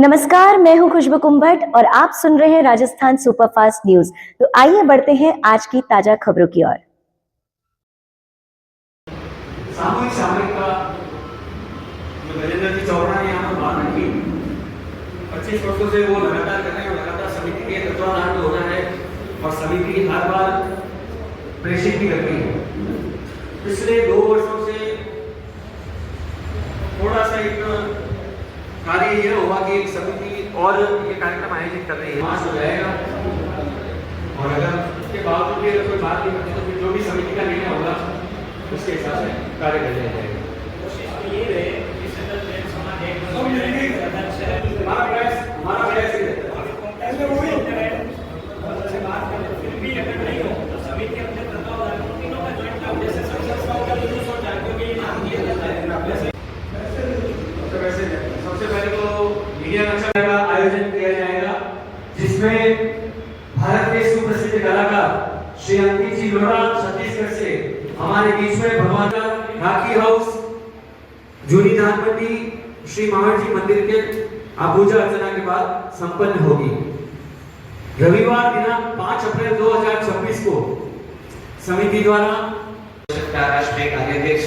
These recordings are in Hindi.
नमस्कार, मैं हूं खुशबू कुंभट और आप सुन रहे हैं राजस्थान सुपरफास्ट न्यूज। तो आइए बढ़ते हैं आज की ताजा खबरों की ओर। सामूहिक सामरिक का जो गजेंद्र जी चौहान ने यहाँ पर बात रखी 25 वर्षों से वो लगातार कर रहे हैं और लगातार समिति के तत्वाधान में हो रहा है और समिति हर बार प्रेषित भी करती है। पिछले 2 वर्षों से थोड़ा सा एक कार्य यह हुआ कि एक समिति और ये कार्यक्रम आयोजित कर रही है, मास हो जाएगा और अगर उसके बावजूद भी अगर कोई बात नहीं करती तो फिर जो भी समिति का निर्णय होगा उसके हिसाब से कार्य कर लिया जाएगा। हमारा प्रयास ही रहता है। सबसे पहले तो मीडिया नक्शा का आयोजन किया जाएगा जिसमें भारत के सुप्रसिद्ध कलाकार श्री अंकित जी लोढ़ा छत्तीसगढ़ से हमारे बीच में भगवान का राखी हाउस जूनी धान मंडी श्री महावीर जी मंदिर के पूजा अर्चना के बाद संपन्न होगी। रविवार दिनांक 5 अप्रैल 2026 को समिति द्वारा राष्ट्रीय कार्याध्यक्ष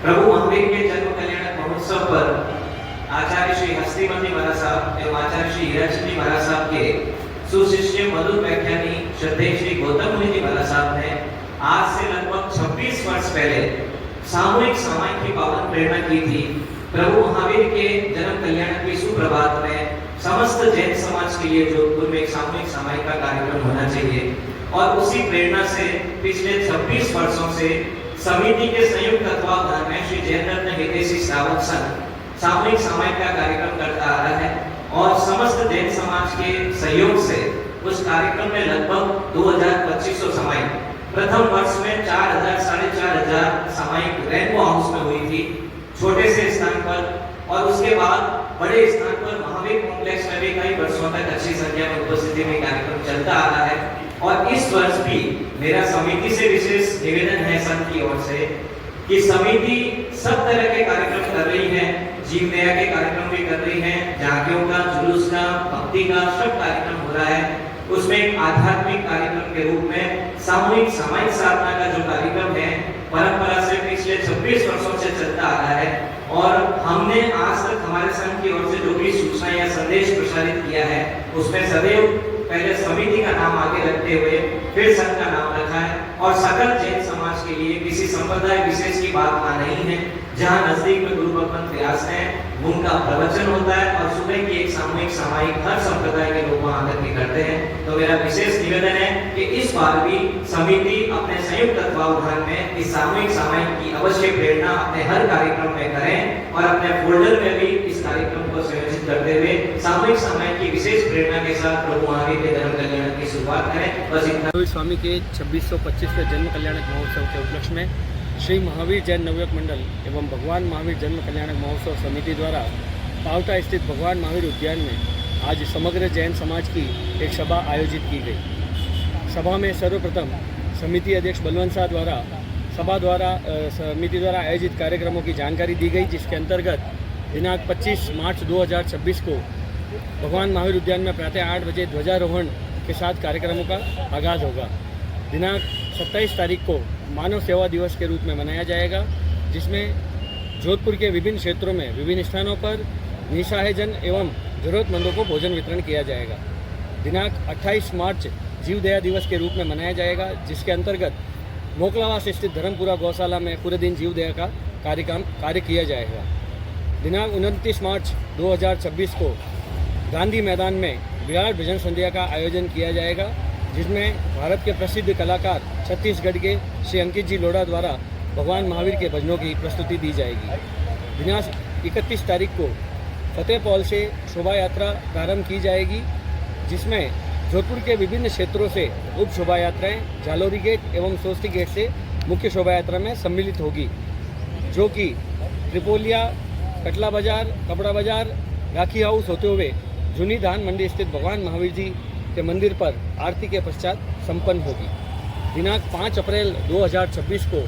प्रभु महावीर के जन्म कल्याण महोत्सव पर आचार्य श्री हस्तिमती महाराज साहब एवं आचार्य श्री हीराचंद जी महाराज साहब के सुशिष्य मधुर व्याख्यानी श्रद्धेय श्री गौतम मुनि जी महाराज साहब ने आज से लगभग 26 वर्ष पहले सामूहिक सामायिक की पावन प्रेरणा की थी। प्रभु महावीर के जन्म कल्याण की सुप्रभात में समस्त जैन समाज के लिए जोधपुर में एक सामूहिक सामायिक का कार्यक्रम होना चाहिए और उसी प्रेरणा से पिछले 26 वर्षों से समिति के संयुक्त तत्वावधान में श्री जैन रत्न हितैषी श्रावक संघ सामूहिक सामायिक का कार्यक्रम करता आ रहा है और समस्त जैन समाज के सहयोग से उस कार्यक्रम में लगभग 2500 सामायिक प्रथम वर्ष में 4000 साढ़े 4000 सामायिक रेनबो हाउस में हुई थी छोटे से स्थान पर और उसके बाद बड़े स्थान पर महावीर कॉम्प्लेक्स में भी कई वर्षों तक अच्छी संख्या में उपस्थिति में कार्यक्रम चलता आ रहा है। और इस वर्ष भी मेरा समिति से विशेष निवेदन है संघ की ओर से कि समिति सब तरह के कार्यक्रम कर रही है, जीव दया के कार्यक्रम भी कर रही है, झांकियों का, जुलूस का, भक्ति का सब कार्यक्रम हो रहा है। उसमें एक आध्यात्मिक कार्यक्रम के रूप में सामूहिक सामायिक साधना का जो कार्यक्रम है परंपरा से पिछले 26 वर्षों से चलता आ रहा है और हमने आज तक हमारे संघ की ओर से जो भी सूचना या संदेश प्रसारित किया है उसमें सदैव पहले समिति का नाम आगे रखते हुए फिर संघ का नाम रखा है और सकल जैन समाज के लिए किसी संप्रदाय विशेष की बात आ नहीं है। जहाँ नजदीक में गुरु भगवान प्रयास है उनका प्रवचन होता है और सुबह की एक सामूहिक सामायिक हर संप्रदाय के लोग वहां आकर के करते हैं। तो मेरा विशेष निवेदन है कि इस बार भी समिति अपने संयुक्त तत्वावधान में इस सामूहिक सामायिक की अवश्य प्रेरणा अपने हर कार्यक्रम में करें और अपने फोल्डर में भी इस कार्यक्रम को संयोजित करते हुए सामूहिक सामायिक की विशेष प्रेरणा के साथ प्रभु महावीर के जन्म कल्याण की शुरुआत करें। बस इतना। स्वामी के 2625वें जन्म कल्याणक महोत्सव के उपलक्ष्य में श्री महावीर जैन नवयुवक मंडल एवं भगवान महावीर जन्म कल्याणक महोत्सव समिति द्वारा पावटा स्थित भगवान महावीर उद्यान में आज समग्र जैन समाज की एक सभा आयोजित की गई। सभा में सर्वप्रथम समिति अध्यक्ष बलवंत शाह द्वारा समिति द्वारा आयोजित कार्यक्रमों की जानकारी दी गई, जिसके अंतर्गत दिनांक 25 मार्च 2026 को भगवान महावीर उद्यान में प्रातः 8 बजे ध्वजारोहण के साथ कार्यक्रमों का आगाज़ होगा। दिनांक 27 तारीख को मानव सेवा दिवस के रूप में मनाया जाएगा, जिसमें जोधपुर के विभिन्न क्षेत्रों में विभिन्न स्थानों पर निसहायजन एवं जरूरतमंदों को भोजन वितरण किया जाएगा। दिनांक 28 मार्च जीव दया दिवस के रूप में मनाया जाएगा, जिसके अंतर्गत मोकलावास स्थित धर्मपुरा गौशाला में पूरे दिन जीव दया का कार्य किया जाएगा। दिनांक 29 मार्च 2026 को गांधी मैदान में विराट भजन संध्या का आयोजन किया जाएगा, जिसमें भारत के प्रसिद्ध कलाकार छत्तीसगढ़ के श्री अंकित जी लोढ़ा द्वारा भगवान महावीर के भजनों की प्रस्तुति दी जाएगी। दिनांक 31 तारीख को फतेहपौल से शोभा यात्रा प्रारंभ की जाएगी, जिसमें जोधपुर के विभिन्न क्षेत्रों से उप शोभा यात्राएँ जालोरी गेट एवं सोस्ती गेट से मुख्य शोभा यात्रा में सम्मिलित होगी, जो कि त्रिपोलिया, कटला बाजार, कपड़ा बाजार, राखी हाउस होते हुए जूनी धान मंडी स्थित भगवान महावीर जी के मंदिर पर आरती के पश्चात संपन्न होगी। दिनांक 5 अप्रैल 2026 को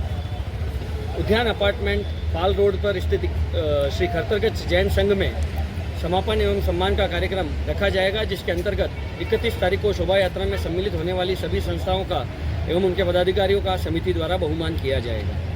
उद्यान अपार्टमेंट पाल रोड पर स्थित श्री खरतरगंज जैन संघ में समापन एवं सम्मान का कार्यक्रम रखा जाएगा, जिसके अंतर्गत 31 तारीख को शोभा यात्रा में सम्मिलित होने वाली सभी संस्थाओं का एवं उनके पदाधिकारियों का समिति द्वारा बहुमान किया जाएगा।